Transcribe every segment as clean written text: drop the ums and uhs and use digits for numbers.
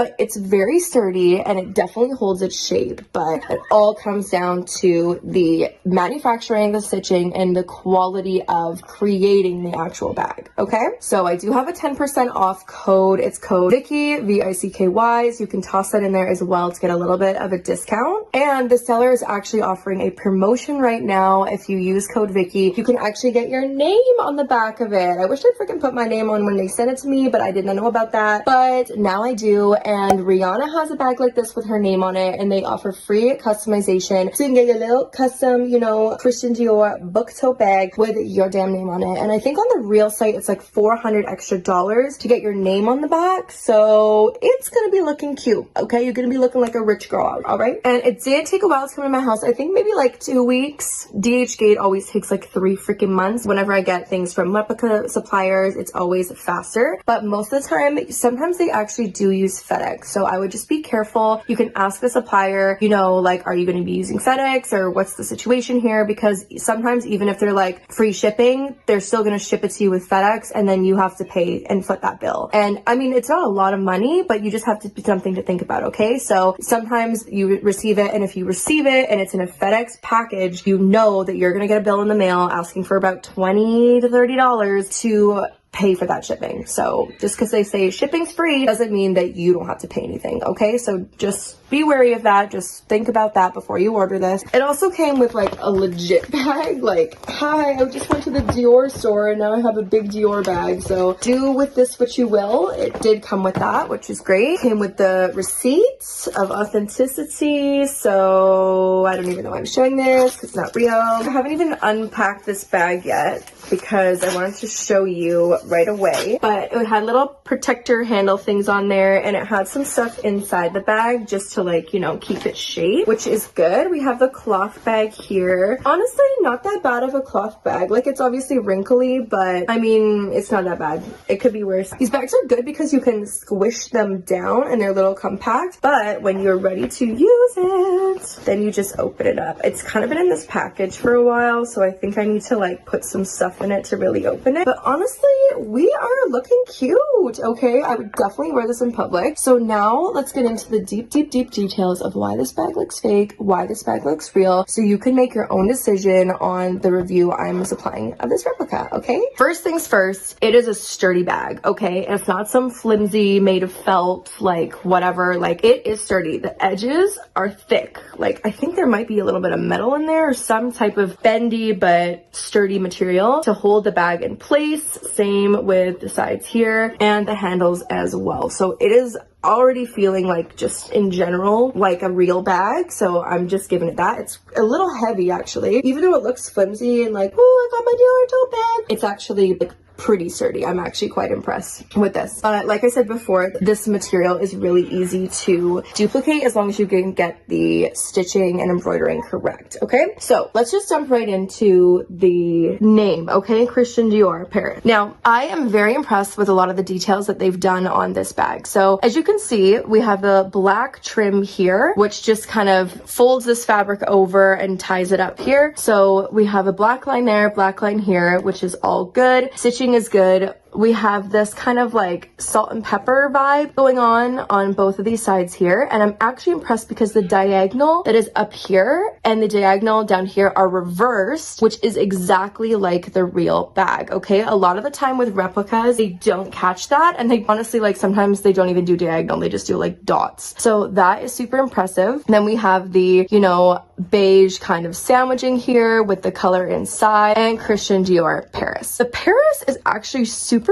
but it's very sturdy and it definitely holds its shape. But it all comes down to the manufacturing, the stitching, and the quality of creating the actual bag. Okay, so I do have a 10% off code. It's code Vicky, VICKY, so you can toss that in there as well to get a little bit of a discount. And the seller is actually offering a promotion right now. If you use code Vicky, you can actually get your name on the back of it. I wish I'd freaking put my name on when they sent it to me, but I did not know about that. But now I do, and Rihanna has a bag like this with her name on it, and they offer free customization. So you can get your little custom, you know, Christian Dior book tote bag with your damn name on it. And I think on the real site, it's like $400 extra to get your name on the back. So it's gonna be looking cute, okay? You're gonna be looking like a rich girl, all right? And it did take a while to come to my house. I think maybe like 2 weeks. DH Gate always takes like 3 freaking months. Whenever I get things from replica suppliers, it's always faster. But most of the time, sometimes they actually do use FedEx. So I would just be careful. You can ask the supplier, you know, like, are you going to be using FedEx or what's the situation here? Because sometimes even if they're like free shipping, they're still going to ship it to you with FedEx, and then you have to pay and foot that bill. And I mean, it's not a lot of money, but you just have to be something to think about, okay? So sometimes you receive it, and if you receive it and it's in a FedEx package, you know that you're going to get a bill in the mail asking for about $20 to $30 to pay for that shipping. So just because they say shipping's free doesn't mean that you don't have to pay anything, okay? So just be wary of that. Just think about that before you order this. It also came with like a legit bag. Like, hi, I just went to the Dior store and now I have a big Dior bag. So do with this what you will. It did come with that, which is great. Came with the receipts of authenticity. So I don't even know why I'm showing this because it's not real. I haven't even unpacked this bag yet because I wanted to show you right away. But it had little protector handle things on there, and it had some stuff inside the bag just to, like, you know, keep it shape, which is good. We have the cloth bag here. Honestly, not that bad of a cloth bag. Like, it's obviously wrinkly, but I mean, it's not that bad. It could be worse. These bags are good because you can squish them down and they're a little compact, but when you're ready to use it, then you just open it up. It's kind of been in this package for a while, so I think I need to like put some stuff in it to really open it. But honestly, we are looking cute, okay? I would definitely wear this in public. So now let's get into the deep details of why this bag looks fake, why this bag looks real, so you can make your own decision on the review I'm supplying of this replica, okay? First things first, it is a sturdy bag, okay? It's not some flimsy made of felt, like whatever. Like, it is sturdy. The edges are thick. Like, I think there might be a little bit of metal in there or some type of bendy but sturdy material to hold the bag in place. Same with the sides here and the handles as well. So it is already feeling like, just in general, like a real bag. So I'm just giving it that. It's a little heavy actually, even though it looks flimsy and like, oh, I got my Dior tote bag. It's actually like pretty sturdy. I'm actually quite impressed with this. Like I said before, this material is really easy to duplicate as long as you can get the stitching and embroidering correct, okay? So let's just jump right into the name, okay? Christian Dior Paris. Now, I am very impressed with a lot of the details that they've done on this bag. So as you can see, we have the black trim here, which just kind of folds this fabric over and ties it up here. So we have a black line there, black line here, which is all good. Stitching is good. We have this kind of like salt and pepper vibe going on both of these sides here. And I'm actually impressed because the diagonal that is up here and the diagonal down here are reversed, which is exactly like the real bag, okay? A lot of the time with replicas, they don't catch that. And they honestly, like, sometimes they don't even do diagonal. They just do like dots. So that is super impressive. And then we have the, you know, beige kind of sandwiching here with the color inside, and Christian Dior Paris. The Paris is actually super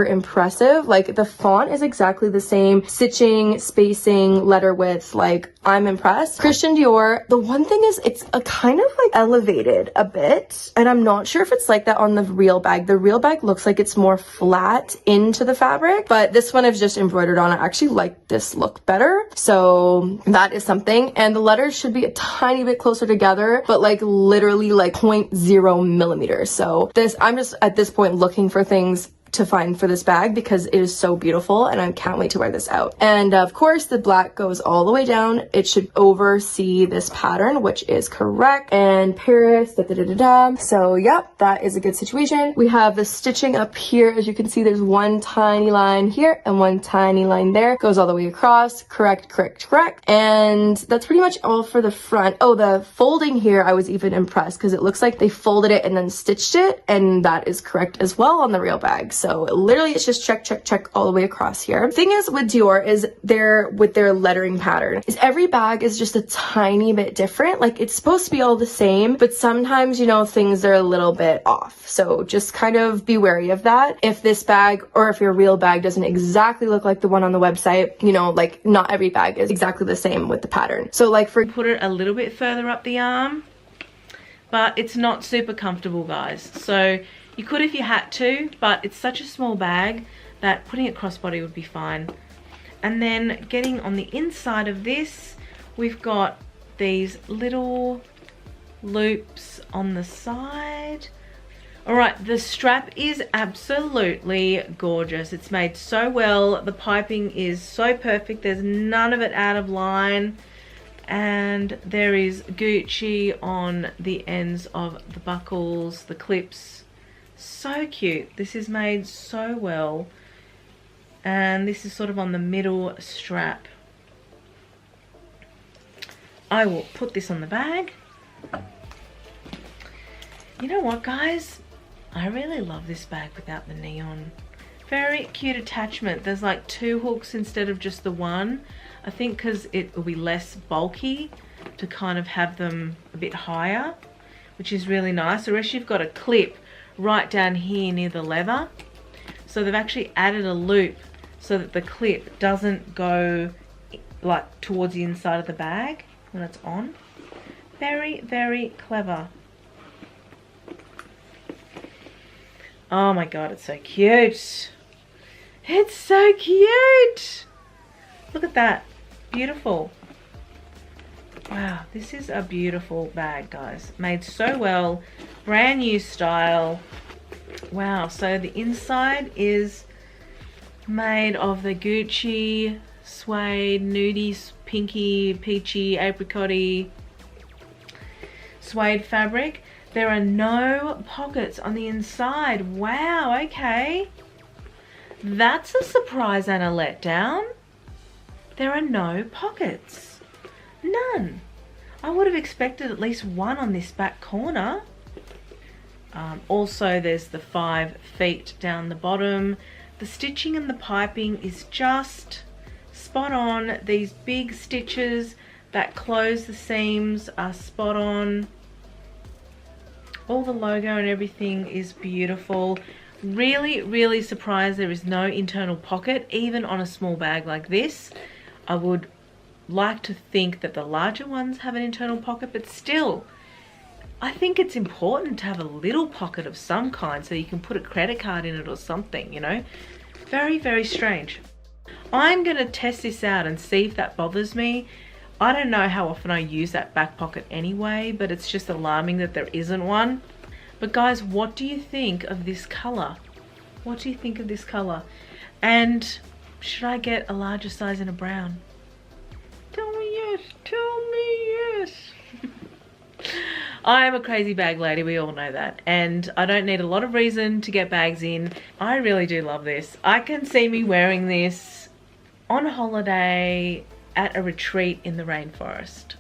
impressive. Like, the font is exactly the same, stitching, spacing, letter width. Like, I'm impressed. Christian Dior, the one thing is it's a kind of like elevated a bit, and I'm not sure if it's like that on the real bag. The real bag looks like it's more flat into the fabric, but this one I've just embroidered on. I actually like this look better, so that is something. And the letters should be a tiny bit closer together, but like literally like 0.0 millimeters. So this, I'm just at this point looking for things to find for this bag because it is so beautiful and I can't wait to wear this out. And of course the black goes all the way down. It should oversee this pattern, which is correct. And Paris, So yep, that is a good situation. We have the stitching up here. As you can see, there's one tiny line here and one tiny line there. Goes all the way across. Correct. And that's pretty much all for the front. Oh, the folding here, I was even impressed because it looks like they folded it and then stitched it, and that is correct as well on the real bag. So literally it's just check all the way across here. The thing is with Dior is with their lettering pattern is every bag is just a tiny bit different. Like it's supposed to be all the same, but sometimes, you know, things are a little bit off. So just kind of be wary of that. If this bag or if your real bag doesn't exactly look like the one on the website, you know, like not every bag is exactly the same with the pattern. So like for put it a little bit further up the arm, but it's not super comfortable, guys. So you could if you had to, but it's such a small bag that putting it crossbody would be fine. And then getting on the inside of this, we've got these little loops on the side. All right, the strap is absolutely gorgeous. It's made so well. The piping is so perfect. There's none of it out of line. And there is Gucci on the ends of the buckles, the clips. So cute. This is made so well. And this is sort of on the middle strap. I will put this on the bag. You know what, guys? I really love this bag without the neon. Very cute attachment. There's like 2 hooks instead of just the one. I think because it will be less bulky to kind of have them a bit higher, which is really nice. Or else you've got a clip right down here near the leather. So they've actually added a loop so that the clip doesn't go like towards the inside of the bag when it's on. Very, very clever. Oh my god, it's so cute. It's so cute. Look at that. Beautiful. Wow, this is a beautiful bag, guys. Made so well. Brand new style. Wow, so the inside is made of the Gucci suede, nudie, pinky, peachy, apricot-y suede fabric. There are no pockets on the inside. Wow, okay. That's a surprise and a letdown. There are no pockets. None. I would have expected at least one on this back corner. Also, there's the 5 feet down the bottom. The stitching and the piping is just spot on. These big stitches that close the seams are spot on. All the logo and everything is beautiful. Really, really surprised there is no internal pocket, even on a small bag like this. I would like to think that the larger ones have an internal pocket, but still, I think it's important to have a little pocket of some kind so you can put a credit card in it or something, you know. Very, very strange. I'm going to test this out and see if that bothers me. I don't know how often I use that back pocket anyway, but it's just alarming that there isn't one. But guys, what do you think of this color? What do you think of this color? And should I get a larger size in a brown? Tell me yes, tell me yes. I am a crazy bag lady, we all know that. And I don't need a lot of reason to get bags in. I really do love this. I can see me wearing this on holiday at a retreat in the rainforest.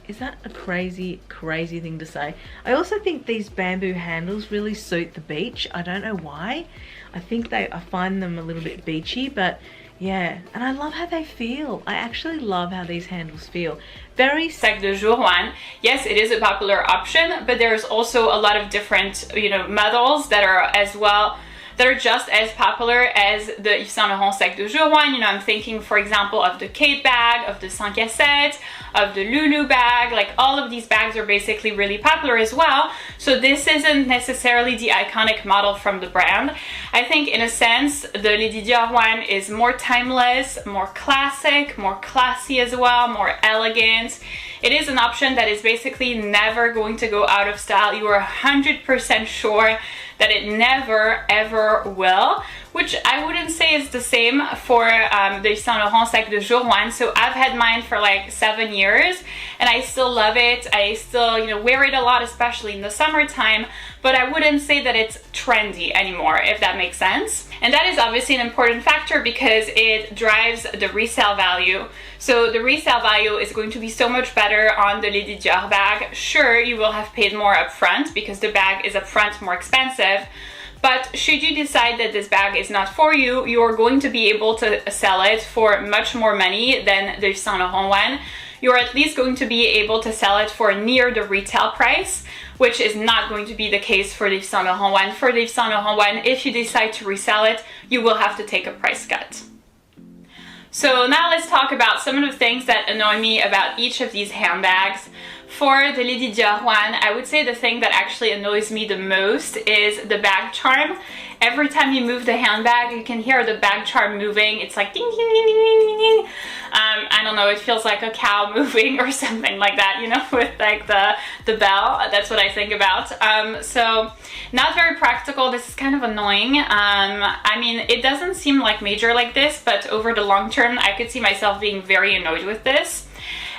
Is that a crazy, crazy thing to say? I also think these bamboo handles really suit the beach. I don't know why. I find them a little bit beachy, but yeah. And I love how they feel. I actually love how these handles feel. Very Sac de jour one. Yes, it is a popular option, but there's also a lot of different, models that are as well, that are just as popular as the Yves Saint Laurent Sac de jour one. I'm thinking, for example, of the Kate bag, of the 5 à 7, of the Lulu bag. Like, all of these bags are basically really popular as well. So this isn't necessarily the iconic model from the brand. I think in a sense, the Lady Dior one is more timeless, more classic, more classy as well, more elegant. It is an option that is basically never going to go out of style. You are 100% sure that it never ever will, which I wouldn't say is the same for the Yves Saint Laurent Sac de Jour one. So I've had mine for like 7 years and I still love it. I still, you know, wear it a lot, especially in the summertime, but I wouldn't say that it's trendy anymore, if that makes sense. And that is obviously an important factor because it drives the resale value. So the resale value is going to be so much better on the Lady Dior bag. Sure, you will have paid more upfront because the bag is upfront more expensive, but should you decide that this bag is not for you, you're going to be able to sell it for much more money than the Yves Saint Laurent one. You're at least going to be able to sell it for near the retail price, which is not going to be the case for the Yves Saint Laurent one. For the Yves Saint Laurent one, if you decide to resell it, you will have to take a price cut. So now let's talk about some of the things that annoy me about each of these handbags. For the Lady Dior one, I would say the thing that actually annoys me the most is the bag charm. Every time you move the handbag, you can hear the bag charm moving. It's like ding, ding, ding, ding, ding, ding. I don't know, it feels like a cow moving or something like that, you know, with like the bell. That's what I think about. So not very practical. This is kind of annoying. I mean, it doesn't seem like major like this, but over the long term, I could see myself being very annoyed with this.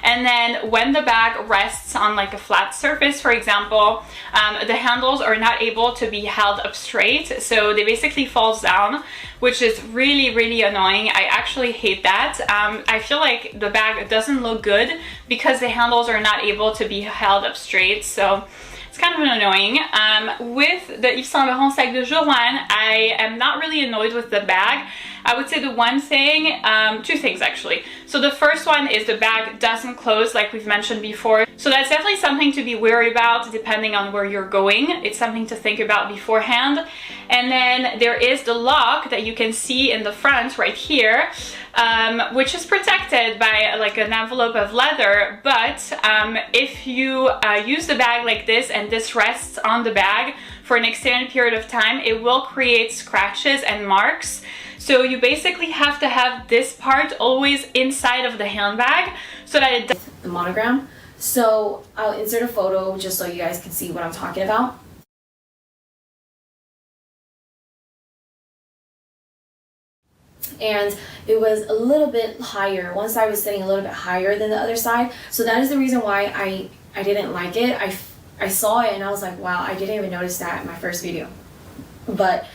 And then when the bag rests on like a flat surface, for example, the handles are not able to be held up straight, so they basically fall down, which is really, really annoying. I actually hate that. I feel like the bag doesn't look good because the handles are not able to be held up straight, so it's kind of annoying. With the Yves Saint Laurent Sac de Jour one, I am not really annoyed with the bag. I would say the one thing, two things actually. So the first one is the bag doesn't close like we've mentioned before. So that's definitely something to be wary about depending on where you're going. It's something to think about beforehand. And then there is the lock that you can see in the front right here, which is protected by like an envelope of leather. But if you use the bag like this and this rests on the bag for an extended period of time, it will create scratches and marks. So you basically have to have this part always inside of the handbag so that it doesn't. The monogram. So I'll insert a photo just so you guys can see what I'm talking about. And it was a little bit higher. One side was sitting a little bit higher than the other side. So that is the reason why I didn't like it. I saw it and I was like, wow, I didn't even notice that in my first video. But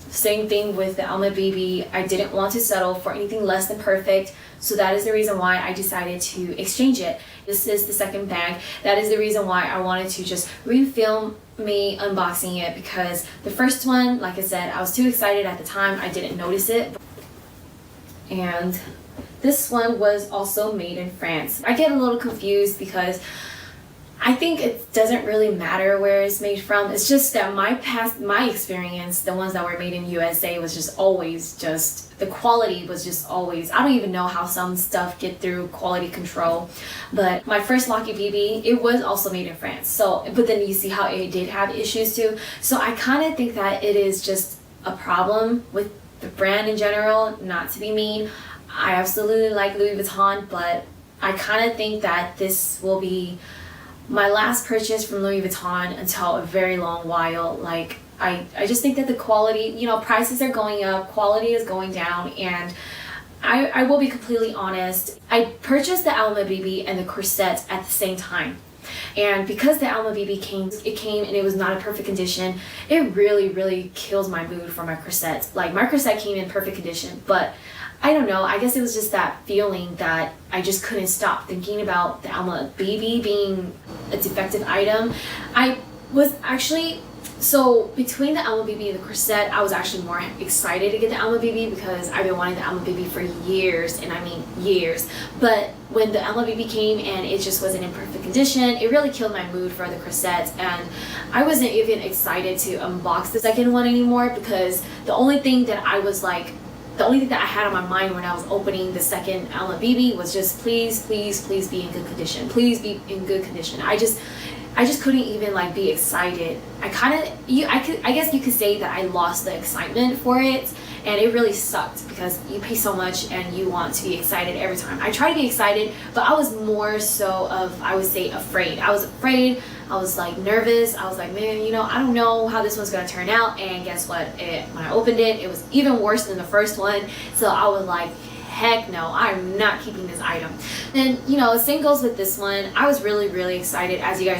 same thing with the Alma Baby. I didn't want to settle for anything less than perfect, so that is the reason why I decided to exchange it. This is the second bag. That is the reason why I wanted to just refilm me unboxing it, because the first one, like I said, I was too excited at the time. I didn't notice it. And this one was also made in France. I get a little confused because I think it doesn't really matter where it's made from. It's just that my experience, the ones that were made in USA, was just always the quality was just always, I don't even know how some stuff get through quality control. But my first Lucky BB, it was also made in France. So, but then you see how it did have issues too. So I kind of think that it is just a problem with the brand in general, not to be mean. I absolutely like Louis Vuitton, but I kind of think that this will be my last purchase from Louis Vuitton until a very long while. Like I just think that the quality, you know, prices are going up, quality is going down, and I will be completely honest, I purchased the Alma BB and the corset at the same time. And because the Alma BB came and it was not in perfect condition, it really kills my mood for my corset. Like my corset came in perfect condition, but I don't know, I guess it was just that feeling that I just couldn't stop thinking about the Alma BB being a defective item. I was actually, so between the Alma BB and the corset, I was actually more excited to get the Alma BB because I've been wanting the Alma BB for years, and I mean years. But when the Alma BB came and it just wasn't in perfect condition, it really killed my mood for the corset, and I wasn't even excited to unbox the second one anymore, because the only thing that I had on my mind when I was opening the second Alma BB was just please be in good condition. Please be in good condition. I just couldn't even like be excited. I guess you could say that I lost the excitement for it, and it really sucked because you pay so much and you want to be excited every time. I try to be excited, but I was more so of, I would say, afraid. I was afraid. I was like nervous. I was like, man, you know, I don't know how this one's gonna turn out. And guess what? When I opened it, it was even worse than the first one. So I was like, heck no, I'm not keeping this item. And you know, same goes with this one. I was really excited, as you guys